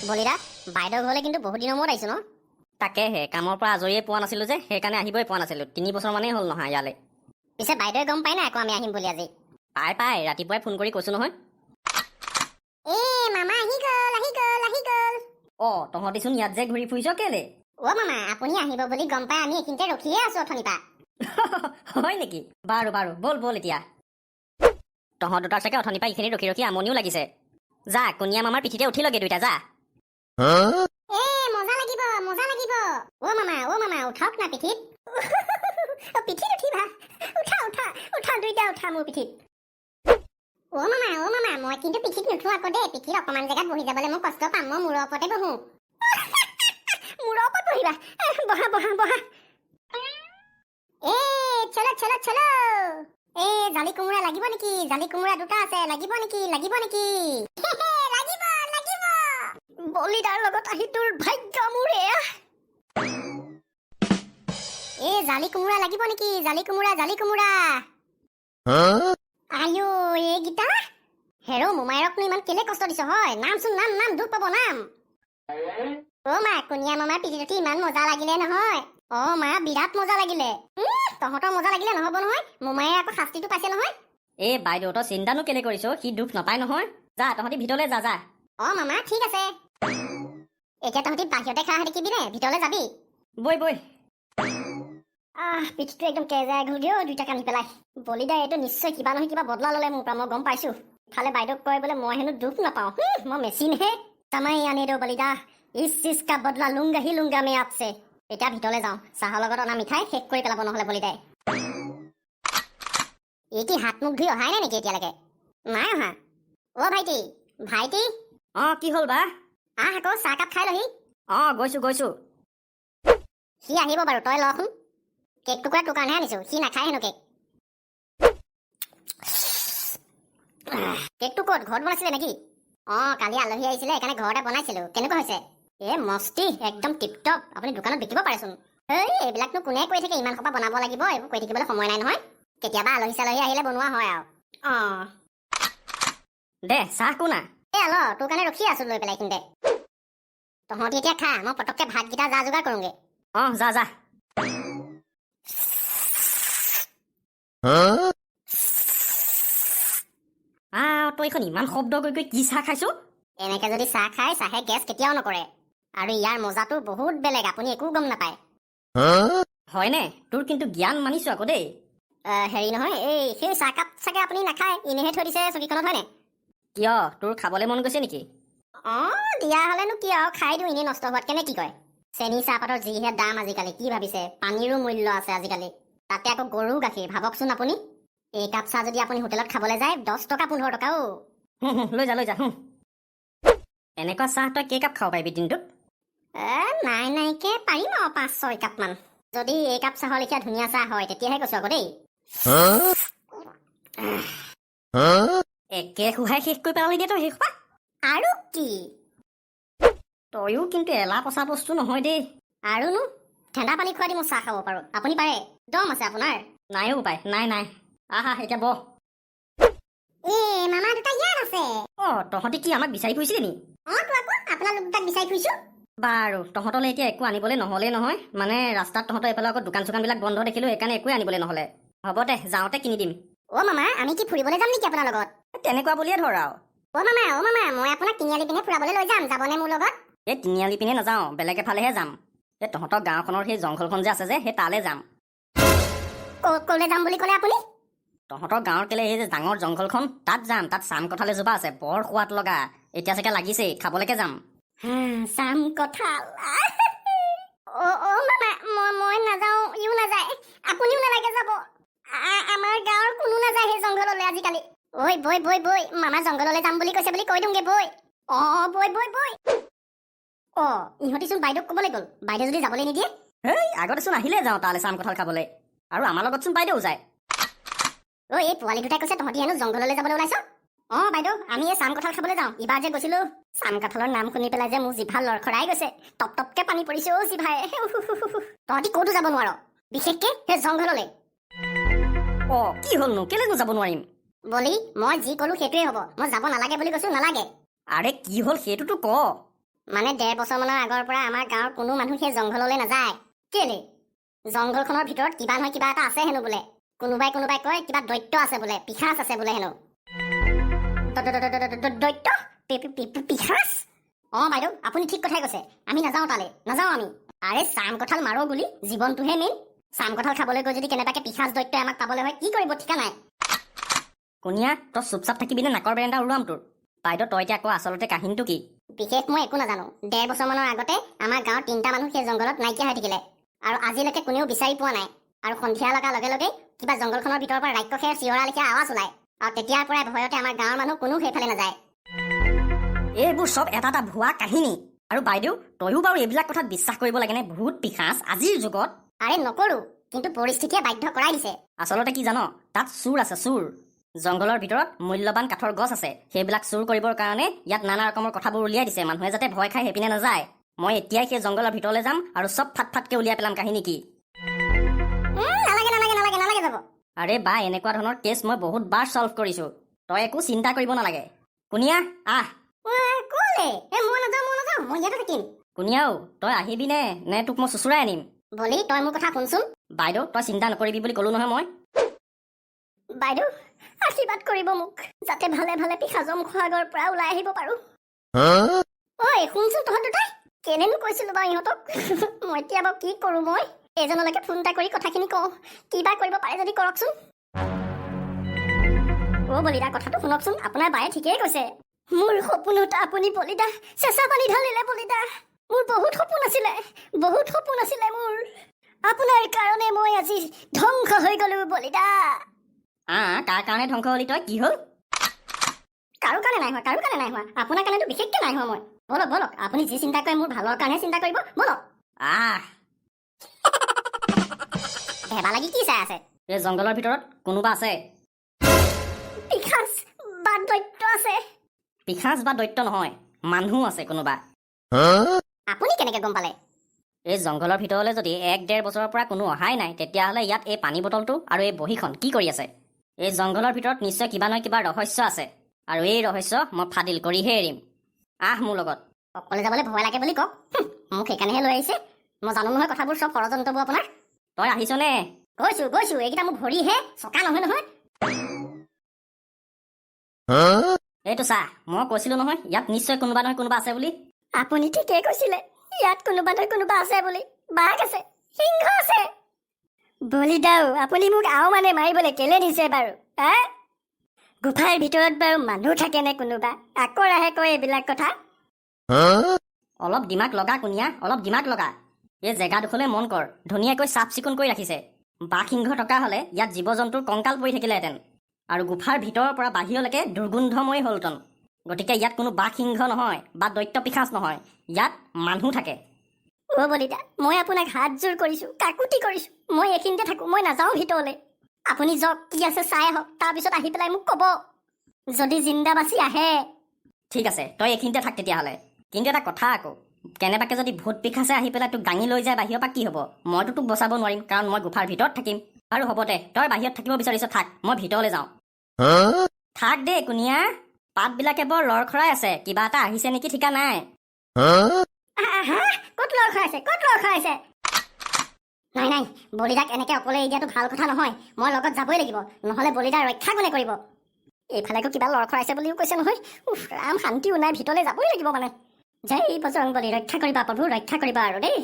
বলিদা বাইদেউ ঘৰলৈ কিন্তু বহুত দিনৰ মূৰত আহিছো ন। তাকেহে কামৰ পৰা আজৰিয়ে পোৱা নাছিলো যে সেইকাৰণে আহিবই পোৱা নাছিলো 3 বছৰ মানেই হ'ল নহয় ইয়ালৈ। পিছে বাইদেৱে গম পাই নাই আকৌ আমি আহিম বুলি আজি? পাই ৰাতিপুৱাই ফোন কৰি কৈছো নহয়। এ মামা আহি গ'ল আহি গ'ল আহি গ'ল। তহঁতিচোন ইয়াত যে ঘূৰি ফুৰিছ কেলে? মামা আপুনি আহিব বুলি গম পাই আমি এইখিনিতে ৰখিয়ে আছো অথনিৰ পৰা। হয় নেকি? বাৰু বল এতিয়া। তহঁত দুটাৰ চাগে অথনিৰ পৰা এইখিনি ৰখি ৰখি আমনিও লাগিছে। যা কুনিয়া মামাৰ পিঠিতে উঠি লগে দুইটা যা। মজা লাগিব মজা লাগিব। মামা উঠক না পিঠিত। পিঠিত উঠিবা। উঠা দুইটা উঠা মোৰ পিঠিত। মামা মই কিন্তু পিঠিত নুঠো আকৌ দেই। পিঠিত অকমান জেগাত বহি যাবলৈ মই কষ্ট পাম। মই মূৰৰ ওপৰতে বহো। মূৰৰ ওপৰত বহিবা। বহা। চলো। জালি কোমোৰা লাগিব নেকি? জালি কোমোৰা দুটা আছে। লাগিব নেকি? লাগিব। বলিদাৰ লগত আহি তোৰ ভাগ্য মোৰে। জালি কোমোৰা লাগিব নেকি? জালি কোমোৰা। আয়ো এইগিটা হেৰ মোমাইৰকনো ইমান কেলে কষ্ট দিছ হয়? নামচোন নাম দুখ পাব নাম। মা কুনিয়া মামাৰ পিঠিত উঠি ইমান মজা লাগিলে নহয়। মা বিৰাট মজা লাগিলে। তহঁতৰ মজা লাগিলে নহব নহয়। মোমায়ে আকৌ শাস্তিটো পাইছে নহয়। বাইদেউ তই চিন্তানো কেলে কৰিছ? সি দুখ নাপায় নহয়। যা তহঁতি ভিতৰলৈ যা। মামা ঠিক আছে। এতিয়া তহঁতি বাহিৰতে খাই দেখিবি নে ভিতৰলৈ যাবি? বই। পিঠিটো একদম তেজাই গ'ল দিও দুইটা কান্দি পেলাই। বলিদাই এইটো নিশ্চয় কিবা নহয় কিবা বদলা ললে মোৰ পৰা, মই গম পাইছো। ইফালে বাইদেউক কয় বোলে মই হেনো দুখ নাপাওঁ। মই মেচিন হে চামাই আনি দিও বলিদা। ইস কা বদলা লুংগা মে আপছে। এতিয়া ভিতৰলৈ যাওঁ। চাহৰ লগত অনা মিঠাই শেষ কৰি পেলাব নহলে বলিদাই। এই কি হাত মুখ ধুই অহাই নাই নেকি এতিয়ালৈকে? নাই অহা। ভাইটি কি হ'ল বা? আকৌ চাহকাপ খাই লহি। গৈছো। সি আহিব বাৰু, তই লচোন। কেক টুকুৰা তোৰ কাৰণেহে আনিছো। সি নাখায় হেনো কেক। কেকটো ক'ত? ঘৰত বনাইছিলে নেকি? কালি আলহী আহিছিলে সেইকাৰণে ঘৰতে বনাইছিলো। কেনেকুৱা হৈছে? মস্তি একদম টিপটপ। আপুনি দোকানত বিকিব পাৰেচোন। এইবিলাকনো কোনে কৈ থাকে? ইমান সোপা বনাব লাগিব, এইবোৰ কৈ থাকিবলৈ সময় নাই নহয়। কেতিয়াবা আলহী চালহী আহিলে বনোৱা হয় আৰু। দে চাহ কোনা। তোৰ কাৰণে ৰখি আছো লৈ পেলাই এইখিনিতে। তহঁতি এতিয়া খা, মই পটককে ভাতকেইটা যা যোগাৰ কৰোগে। যা। তই এখন ইমান শব্দ কৰি কি চাহ খাইছো? এনেকে যদি চাহ খাই, চাহে গেছ কেতিয়াও নকৰে। আৰু ইয়াৰ মজাটো বহুত বেলেগ, আপুনি একো গম নাপায়। হয়নে? তোৰ কিন্তু জ্ঞান মানিছো আকৌ দেই। হেৰি নহয়, সেই চাহকাপ চাগে আপুনি নাখায়, এনেহে থৈ দিছে চকীখনত, হয়নে? কিয়? তোৰ খাবলৈ মন গৈছে নেকি? দিয়া হলেনো কি আৰু, খাই দিওঁ এনেই নষ্ট হোৱাত। কেনে কি কয়? চেনী চাহপাতৰ যিহে দাম আজিকালি, কি ভাবিছে? পানীৰো মূল্য আছে আজিকালি, তাতে আকৌ গৰু গাখীৰ। ভাবকচোন আপুনি, এই কাপ চাহ যদি আপুনি হোটেলত খাবলৈ যায় 10 টকা 15 টকা। লৈ যা। এনেকুৱা চাহ তই কেইকাপ খাব পাৰিবি দিনটোত? নাইকে পাৰিম আৰু 5-6 কাপ মান। যদি এই কাপ চাহৰ লেখীয়া ধুনীয়া চাহ হয় তেতিয়াহে কৈছো আকৌ দেই। একে খুহাই শেষ কৰি পেলালি দে তই শেষ পা। আৰু কি? তইও কিন্তু এলা পচা বস্তু নহয় দেই। আৰুনো ঠাণ্ডা পানী খুৱাই দি মই চাহ খাব পাৰো, আপুনি পাৰে? দম আছে আপোনাৰ? নাইও উপায়, নাই। আহা এতিয়া বহ। মামা দুটা ইয়াত আছে। তহঁতি কি আমাক বিচাৰি ফুৰিছিলি নি? আপোনালোক দুটাক বিচাৰি ফুৰিছো। বাৰু তহঁতলৈ এতিয়া একো আনিবলৈ নহলেই নহয়। মানে ৰাস্তাত তহঁতৰ এইফালে আকৌ দোকান চোকান বিলাক বন্ধ দেখিলো, সেইকাৰণে একোৱে আনিবলৈ নহলে। হ'ব দে, যাওঁতে কিনি দিম। মামা আমি কি ফুৰিবলৈ যাম নেকি আপোনাৰ লগত? তেনেকুৱা বুলিয়ে ধৰ আৰু। মামা মই আপোনাক তিনিআলি পিনে ফুৰাবলৈ লৈ যাম, যাবনে মোৰ লগত? এই তিনিআলি পিনে নাযাওঁ, বেলেগ এফালেহে যাম। তহঁতৰ গাঁওখনৰ সেই জংঘলখন যে আছে যে, সেই তালৈ যাম। ক'লৈ যাম বুলি ক'লে আপুনি? তহঁতৰ গাঁৱৰ কেলে এই যে ডাঙৰ জংঘলখন, তাত যাম। তাত চাম কঁঠাল এজোপা আছে, বৰ সোৱাদ লগা। এতিয়া চাগে লাগিছেই, খাবলৈকে যাম। চাম কঁঠাল। মামা মই নাযাওঁ, ইও নাযায়, আপুনিও নালাগে যাব। আমাৰ গাঁৱৰ কোনো নাযায় সেই জংঘললৈ আজিকালি। বৈ মামা জংঘললৈ যাম বুলি কৈছে বুলি কৈ দিওঁগে বৈ। বৈ। ইহঁতিচোন বাইদেউক ক'বলৈ গ'ল। বাইদেউ যদি যাবলৈ নিদিয়ে? আগতেচোন আহিলে যাওঁ তালৈ চাম কঁঠাল খাবলৈ, আৰু আমাৰ লগতচোন বাইদেউ যায়। এই পোৱালি দুটাই কৈছে তহঁতি হেনো জংঘললৈ যাবলৈ ওলাইছ। বাইদেউ আমি এই চাম কঁঠাল খাবলৈ যাওঁ। ইবাৰ যে গৈছিলো, চাম কঁঠালৰ নাম শুনি পেলাই যে মোৰ জিভা লৰখৰাই গৈছে। টপকে পানী পৰিছে জিভাই। তহঁতি ক'তো যাব নোৱাৰ, বিশেষকে সেই জংঘললৈ। কি হ'লনো? কেলেনো যাব নোৱাৰিম? বলি মই যি ক'লো সেইটোৱে হ'ব। মই যাব নালাগে বুলি কৈছো, নালাগে। আৰে কি হ'ল সেইটোতো ক। মানে 1.5 বছৰমানৰ আগৰ পৰা আমাৰ গাঁৱৰ কোনো মানুহ সেই জংঘললৈ নাযায়। কেলে? জংঘলখনৰ ভিতৰত কিবা নহয় কিবা এটা আছে হেনো বোলে। কোনোবাই কয় কিবা দৈত্য আছে বোলে, পিশাচ আছে বোলে হেনো। দৈত্য? পিশাচ? বাইদেউ আপুনি ঠিক কথাই কৈছে। আমি নাযাওঁ তালে, নাযাওঁ আমি। আৰে চাম কঁঠাল মাৰো বুলি জীৱনটোহে মেইন। চাম কঁঠাল খাবলৈ গৈ যদি কেনেবাকে পিশাচ দৈত্যই আমাক পাবলৈ হয় কি কৰিব ঠিকা নাই। কুনিয়া, তই চুপচাপ থাকিবিনে নাকৰ বেৰেণ্ডা উৰুৱাম তোৰ। বাইদেউ তই এতিয়া আকৌ আচলতে কাহিনীটো কি? বিশেষ মই একো নাজানো। 1.5 বছৰমানৰ আগতে আমাৰ গাঁৱৰ 3টা মানুহ সেই জংঘলত নাইকিয়া হৈ থাকিলে আৰু আজিলৈকে কোনেও বিচাৰি পোৱা নাই। আৰু সন্ধিয়া লগাৰ লগে লগে কিবা জংঘলখনৰ ভিতৰৰ পৰা ৰাক্ষসে চিঞৰা লেখীয়া আৱাজ ওলায় আৰু তেতিয়াৰ পৰাই ভয়তে আমাৰ গাঁৱৰ মানুহ কোনো সেইফালে নাযায়। এইবোৰ চব এটা এটা ভুৱা কাহিনী। আৰু বাইদেউ তয়ো বাৰু এইবিলাক কথাত বিশ্বাস কৰিব লাগেনে? ভূত পিশাচ আজিৰ যুগত? আৰে নকৰো, কিন্তু পৰিস্থিতিয়ে বাধ্য কৰাই দিছে। আচলতে কি জানো, তাত চোৰ আছে, চোৰ। জংঘলৰ ভিতৰত মূল্যৱান কাঠৰ গছ আছে, সেইবিলাক চুৰ কৰিবৰ কাৰণে ইয়াত নানা ৰকমৰ কথাবোৰ উলিয়াই দিছে, মানুহে যাতে ভয় খাই সেইপিনে নাযায়। মই এতিয়াই সেই জংঘলৰ ভিতৰলৈ যাম আৰু চব ফাটকে উলিয়াই পেলাম কাহিনী কি। নালাগে যাব। আৰে বা, এনেকুৱা ধৰণৰ কেছ মই বহুত বাৰ চল্ভ কৰিছো, তই একো চিন্তা কৰিব নালাগে। কুনিয়া আহ। মই নাযাওঁ, মই ইয়াতে থাকিম। কুনিয়াও তই আহিবি নে তোক মই চুচুৰাই আনিম? বলি তই মোৰ কথা শুনচোন। বাইদেউ তই চিন্তা নকৰিবি বুলি ক'লো নহয় মই। বাইদেউ আশীৰ্বাদ কৰিব মোক, যাতে ভালে ভালে পিশাচৰ মুখৰ আগৰ পৰা ওলাই আহিব পাৰো। ঐ শুনচোন তহঁত দুটাই, কেলেনো কৈছিলো বাৰু ইহঁতক। মই এতিয়া বাৰু কি কৰো? মই এজনলৈকে ফোন এটা কৰি কথাখিনি কওঁ, কিবা কৰিব পাৰে যদি কৰকচোন। বলিদা কথাটো শুনকচোন, আপোনাৰ বায়ে ঠিকেই কৈছে। মোৰ সপোনত আপুনি বলিদা চেঁচা পানী ঢালিলে। বলিদা মোৰ বহুত সপোন আছিলে মোৰ। আপোনাৰ কাৰণে মই আজি ধ্বংস হৈ গলো বলিদা। কাৰ কাৰণে ধ্বংস হলি তই? কি হ'ল? কাৰো কাৰণে নাই হোৱা, আপোনাৰ কাৰণেতো বিশেষকে নাই হোৱা মই। বলক আপুনি যি চিন্তা কৰে মোৰ ভালৰ কাৰণেহে চিন্তা কৰিব, বলক। ভেবা লাগি কি চাই আছে? এই জংঘলৰ ভিতৰত কোনোবা আছে? পিশাচ বা দৈত্য আছে। পিশাচ বা দৈত্য নহয়, মানুহ আছে কোনোবা। আপুনি কেনেকে গম পালে? এই জংঘলৰ ভিতৰলৈ যদি 1-1.5 বছৰৰ পৰা কোনো অহাই নাই, তেতিয়াহ'লে ইয়াত এই পানী বটলটো আৰু এই বহীখন কি কৰি আছে? এই জংঘলৰ ভিতৰত নিশ্চয় কিবা নহয় কিবা ৰহস্য আছে, আৰু এই ৰহস্য মই ফাদিল কৰিহে এৰিম। আহ মোৰ লগত। অকলে যাবলৈ ভয় লাগে বুলি কওক, মোক সেইকাৰণেহে লৈ আহিছে। মই জানো নহয় কথাবোৰ চব ষড়যন্ত্ৰবোৰ আপোনাৰ। তই আহিছনে? গৈছো, এইকেইটা মোৰ ভৰিহে, চকা নহয়। এইটো চা, মই কৈছিলো নহয় ইয়াত নিশ্চয় কোনোবা নহয় কোনোবা আছে বুলি। আপুনি ঠিকেই কৈছিলে, ইয়াত কোনোবা নহয় কোনোবা আছে বুলি। বাঘ আছে, সিংহ আছে। বলিদাও আপুনি মোক মাৰিবলৈ কেলে দিছে বাৰু? গুফাৰ ভিতৰত বাৰু মানুহ থাকে নে কোনোবা? আকৌ আহে কয় এইবিলাক কথা। অলপ দিমাগ লগা কুনিয়া, অলপ দিমাগ লগা। এই জেগাডোখৰলৈ মন কৰ, ধুনীয়াকৈ চাফ চিকুণ কৰি ৰাখিছে। বাঘ সিংহ থকা হলে ইয়াত জীৱ জন্তুৰ কংকাল পৰি থাকিলেহেঁতেন, আৰু গুফাৰ ভিতৰৰ পৰা বাহিৰলৈকে দুৰ্গোন্ধময় হলহেঁতেন। গতিকে ইয়াত কোনো বাঘ সিংহ নহয় বা দৈত্য পিশাচ নহয়, ইয়াত মানুহ থাকে। বলিদা মই আপোনাক হাত জোৰ কৰিছো, কাকুতি কৰিছো, মই এইখিনিতে থাকো, মই নাযাওঁ ভিতৰলৈ। আপুনি যাওক, কি আছে চাই আহক, তাৰপিছত আহি পেলাই মোক কব যদি জিন্দা বাচি আহে। ঠিক আছে, তই এইখিনিতে থাক তেতিয়াহ'লে। কিন্তু এটা কথা আকৌ, কেনেবাকে যদি ভূত পিশাচে আহি পেলাই তোক দাঙি লৈ যায় বাহিৰৰ পৰা কি হ'ব? মইতো তোক বচাব নোৱাৰিম, কাৰণ মই গুফাৰ ভিতৰত থাকিম। আৰু হ'ব দে, তই বাহিৰত থাকিব বিচাৰিছ থাক, মই ভিতৰলৈ যাওঁ। থাক দেই কুনিয়া, পাতবিলাকে বৰ লৰখৰাই আছে, কিবা এটা আহিছে নেকি ঠিকা নাই। ক'ত লৰখৰাইছে? নাই, বলিদাক এনেকে অকলে এৰি দিয়াটো ভাল কথা নহয়। মই লগত যাবই লাগিব, নহলে বলিদাৰ ৰক্ষা কোনে কৰিব? এইফালেকো কিবা লৰখৰাইছে বুলিও কৈছে নহয়। ৰাম শান্তিও নাই, ভিতৰলৈ যাবই লাগিব মানে। জয় বজৰং বলি, ৰক্ষা কৰিবা প্ৰভু, ৰক্ষা কৰিবা আৰু দেই।